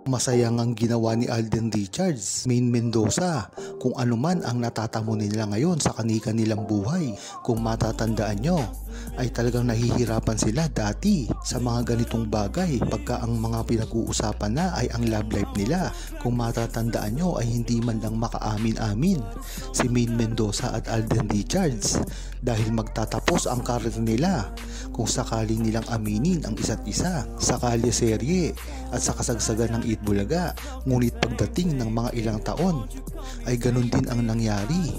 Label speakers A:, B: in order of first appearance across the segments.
A: masayang ang ginawa ni Alden Richards, Maine Mendoza, kung ano man ang natatamo nila ngayon sa kanilang buhay. Kung matatandaan nyo, ay talagang nahihirapan sila dati sa mga ganitong bagay pagka ang mga pinag-uusapan na ay ang love life nila. Kung matatandaan nyo ay hindi man lang makaamin-amin si Maine Mendoza at Alden Richards dahil magtatapos ang karir nila kung sakaling nilang aminin ang isa't isa sa kalye serye at sa kasagsagan ng Itbulaga. Ngunit pagdating ng mga ilang taon ay ganun din ang nangyari.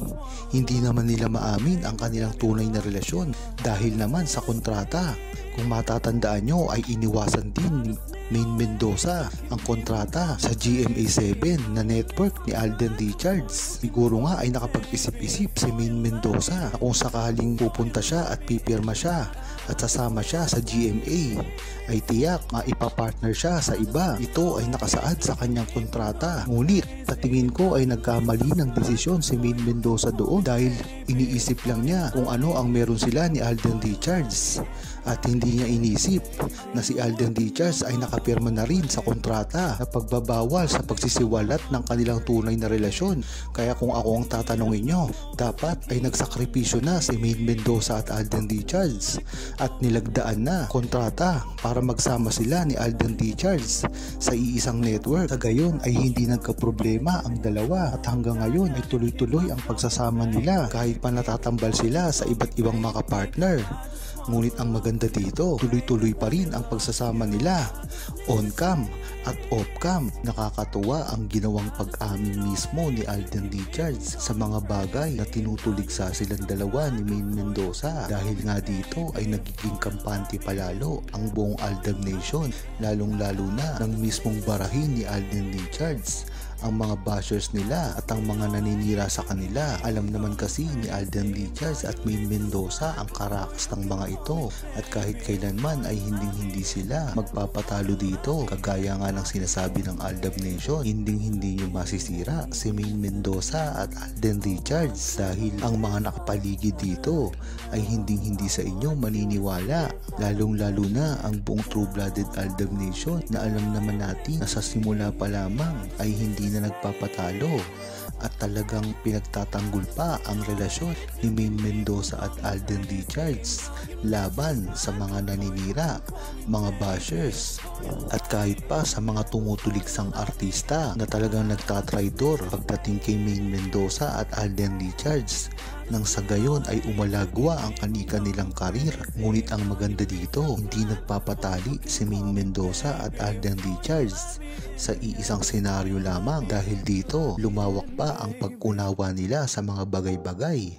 A: Hindi naman nila maamin ang kanilang tunay na relasyon dahil naman sa kontrata. Kung matatandaan nyo ay iniwasan din ni Maine Mendoza ang kontrata sa GMA7 na network ni Alden Richards. Siguro nga ay nakapag-isip-isip si Maine Mendoza na kung sakaling pupunta siya at pipirma siya at sasama siya sa GMA ay tiyak maipapartner siya sa iba. Ito ay nakasaad sa kanyang kontrata. Ngunit sa tingin ko ay nagkamali ng desisyon si Maine Mendoza doon dahil iniisip lang niya kung ano ang meron sila ni Alden Richards at hindi niya inisip na si Alden Richards ay nakapirma na rin sa kontrata na pagbabawal sa pagsisiwalat ng kanilang tunay na relasyon. Kaya kung ako ang tatanungin nyo, dapat ay nagsakripisyo na si Maine Mendoza at Alden Richards at nilagdaan na kontrata para magsama sila ni Alden Richards sa iisang network. Sa gayon ay hindi nagkaproblema ang dalawa at hanggang ngayon ay tuloy-tuloy ang pagsasama nila kahit pa natatambal sila sa iba't ibang mga partner. Ngunit ang maganda dito, tuloy-tuloy pa rin ang pagsasama nila on-cam at off-cam. Nakakatuwa ang ginawang pag-amin mismo ni Alden Richards sa mga bagay na tinutuligsa silang dalawa ni Maine Mendoza. Dahil nga dito ay nagiging kampante palalo ang buong Aldab Nation, lalong-lalo na ng mismong barahin ni Alden Richards ang mga bashers nila at ang mga naninira sa kanila. Alam naman kasi ni Alden Richards at Maine Mendoza ang karakas ng mga ito at kahit kailanman ay hindi sila magpapatalo dito. Kagaya nga ng sinasabi ng Aldab Nation, hindi nyo masisira si Maine Mendoza at Alden Richards dahil ang mga nakapaligid dito ay hindi sa inyo maniniwala, lalong-lalo na ang buong true-blooded Aldab Nation na alam naman natin na sa simula pa lamang ay hindi na nagpapatalo at talagang pinagtatanggol pa ang relasyon ni Maine Mendoza at Alden Richards laban sa mga naninira, mga bashers at kahit pa sa mga tumutuligsang artista na talagang nagtatraidor pagdating kay Maine Mendoza at Alden Richards nang sa gayon ay umalagwa ang kanilang karir. Ngunit ang maganda dito, hindi nagpapatali si Maine Mendoza at Alden Richards sa iisang senaryo lamang dahil dito lumawak pa ang pag-unawa nila sa mga bagay-bagay,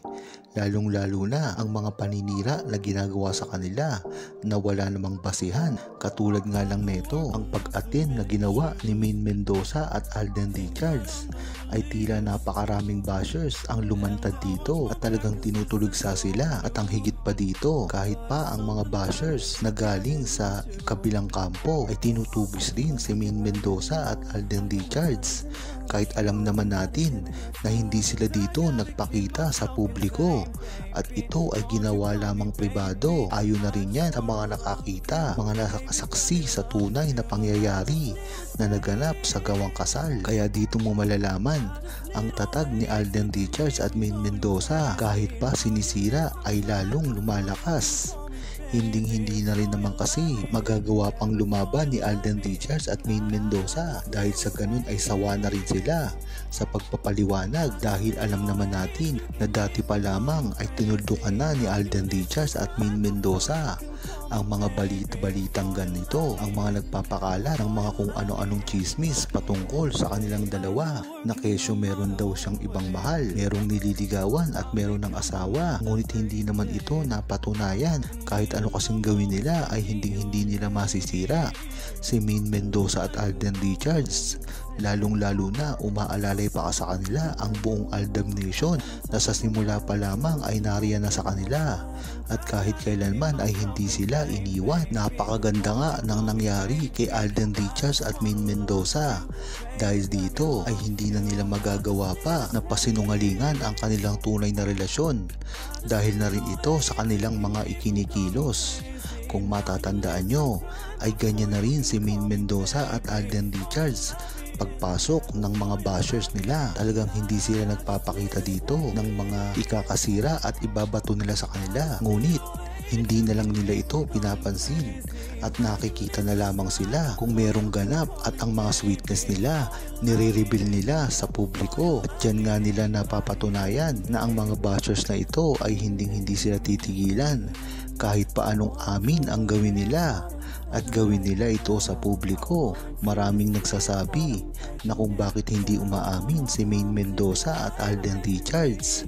A: lalong-lalo na ang mga paninira na ginagawa sa kanila na wala namang basihan. Katulad nga lang neto, ang pag-attend na ginawa ni Maine Mendoza at Alden Richards ay tila napakaraming bashers ang lumantad dito at talagang tinutulugsa sila. At ang higit pa dito, kahit pa ang mga bashers na galing sa kabilang kampo ay tinutugis din si Maine Mendoza at Alden Richards kahit alam naman natin na hindi sila dito nagpakita sa publiko at ito ay ginawa lamang pribado. Ayon na rin yan sa mga nakakita, mga nakasaksi sa tunay na pangyayari na naganap sa gawang kasal. Kaya dito mo malalaman ang tatag ni Alden Richards at Maine Mendoza. Kahit pa sinisira ay lalong lumalakas. Hindi na rin naman kasi magagawa pang lumaban ni Alden Richards at Maine Mendoza dahil sa ganun ay sawa na rin sila sa pagpapaliwanag dahil alam naman natin na dati pa lamang ay tinuldukan na ni Alden Richards at Maine Mendoza ang mga balita-balitang ganito, ang mga nagpapakala ng mga kung ano-anong chismis patungkol sa kanilang dalawa na kesyo meron daw siyang ibang mahal, merong nililigawan at meron ng asawa. Ngunit hindi naman ito napatunayan. Kahit ano kasing gawin nila ay hindi nila masisira si Maine Mendoza at Alden Richards. Lalong-lalo na umaalalay pa sa kanila ang buong Aldab Nation na sa simula pa lamang ay nariyan na sa kanila at kahit kailanman ay hindi sila iniwan. Napakaganda nga ng nangyari kay Alden Richards at Maine Mendoza dahil dito ay hindi na nila magagawa pa na pasinungalingan ang kanilang tunay na relasyon dahil na rin ito sa kanilang mga ikinikilos. Kung matatandaan nyo, ay ganyan na rin si Maine Mendoza at Alden Richards. Pagpasok ng mga bashers nila, talagang hindi sila nagpapakita dito ng mga ikakasira at ibabato nila sa kanila. Ngunit, hindi na lang nila ito pinapansin at nakikita na lamang sila kung merong ganap at ang mga sweetness nila nire-reveal nila sa publiko. At dyan nga nila napapatunayan na ang mga bashers na ito ay hindi sila titigilan kahit paanong amin ang gawin nila. At gawin nila ito sa publiko. Maraming nagsasabi na kung bakit hindi umaamin si Maine Mendoza at Alden Richards.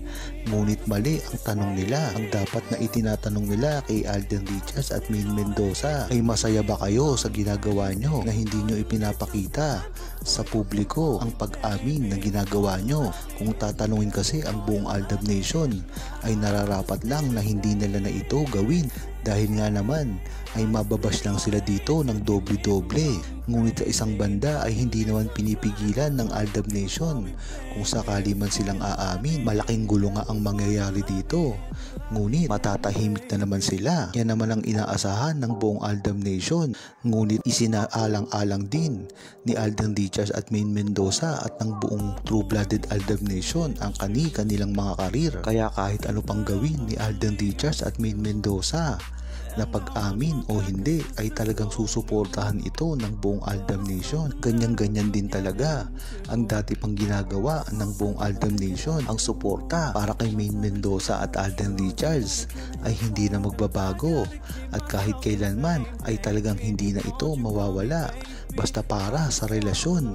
A: Ngunit mali ang tanong nila. Ang dapat na itinatanong nila kay Alden Richards at Maine Mendoza ay masaya ba kayo sa ginagawa nyo na hindi nyo ipinapakita sa publiko ang pag-amin na ginagawa nyo? Kung tatanungin kasi ang buong Aldab Nation ay nararapat lang na hindi nila na ito gawin dahil nga naman ay mababash lang sila dito ng doble-doble. Ngunit sa isang banda ay hindi naman pinipigilan ng Aldab Nation. Kung sakali man silang aamin, malaking gulo nga ang mangyayari dito. Ngunit matatahimik na naman sila. Yan naman ang inaasahan ng buong Aldab Nation. Ngunit isinaalang-alang din ni Alden Richards at Maine Mendoza at ng buong true-blooded Aldab Nation ang kanilang mga karir. Kaya kahit ano pang gawin ni Alden Richards at Maine Mendoza na pag-amin o hindi ay talagang susuportahan ito ng buong Aldab Nation. Ganyan-ganyan din talaga ang dati pang ginagawa ng buong Aldab Nation. Ang suporta para kay Maine Mendoza at Alden Richards ay hindi na magbabago at kahit kailanman ay talagang hindi na ito mawawala basta para sa relasyon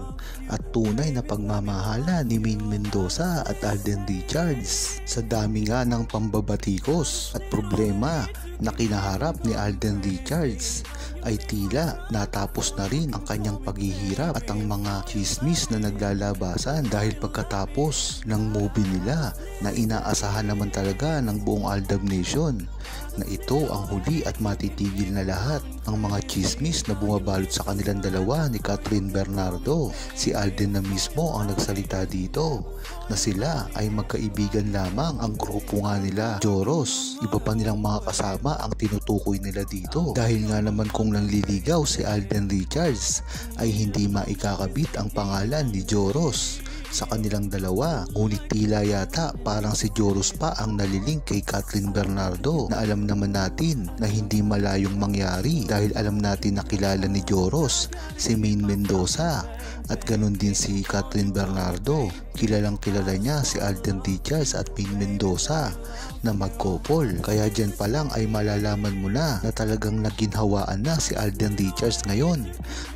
A: at tunay na pagmamahala ni Maine Mendoza at Alden Richards. Sa dami nga ng pambabatikos at problema na kinaharap ni Alden Richards ay tila natapos na rin ang kanyang paghihirap at ang mga chismis na naglalabasan dahil pagkatapos ng movie nila na inaasahan naman talaga ng buong Aldab Nation na ito ang huli at matitigil na lahat ng mga chismis na bumabalot sa kanilang dalawa ni Catherine Bernardo. Si Alden na mismo ang nagsalita dito na sila ay magkaibigan lamang. Ang grupo nga nila Joros, iba pa nilang mga kasama ang tinutukoy nila dito dahil nga naman kung nanliligaw si Alden Richards ay hindi maikakabit ang pangalan ni Joros sa kanilang dalawa. Ngunit tila yata parang si Joros pa ang naliling kay Catherine Bernardo na alam naman natin na hindi malayong mangyari dahil alam natin na kilala ni Joros si Maine Mendoza at ganun din si Catherine Bernardo. Kilalang kilala niya si Alden Richards at Maine Mendoza na magkopol. Kaya dyan pa lang ay malalaman mo na talagang naginhawaan na si Alden Richards ngayon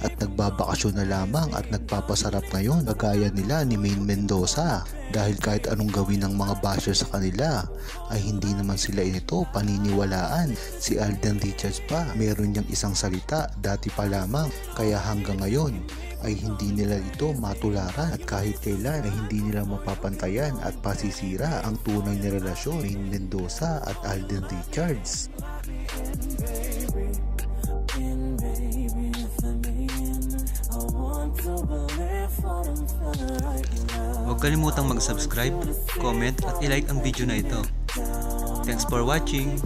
A: at nagbabakasyon na lamang at nagpapasarap ngayon kagaya nila ni Maine Mendoza dahil kahit anong gawin ng mga basher sa kanila ay hindi naman sila ito paniniwalaan. Si Alden Richards pa meron niyang isang salita dati pa lamang kaya hanggang ngayon ay hindi nila ito matularan at kahit kailan ay hindi nila mapapantayan at pasisira ang tunay na relasyon ni Mendoza at Alden Richards.
B: Huwag kalimutang mag-subscribe, comment at i-like ang video na ito. Thanks for watching!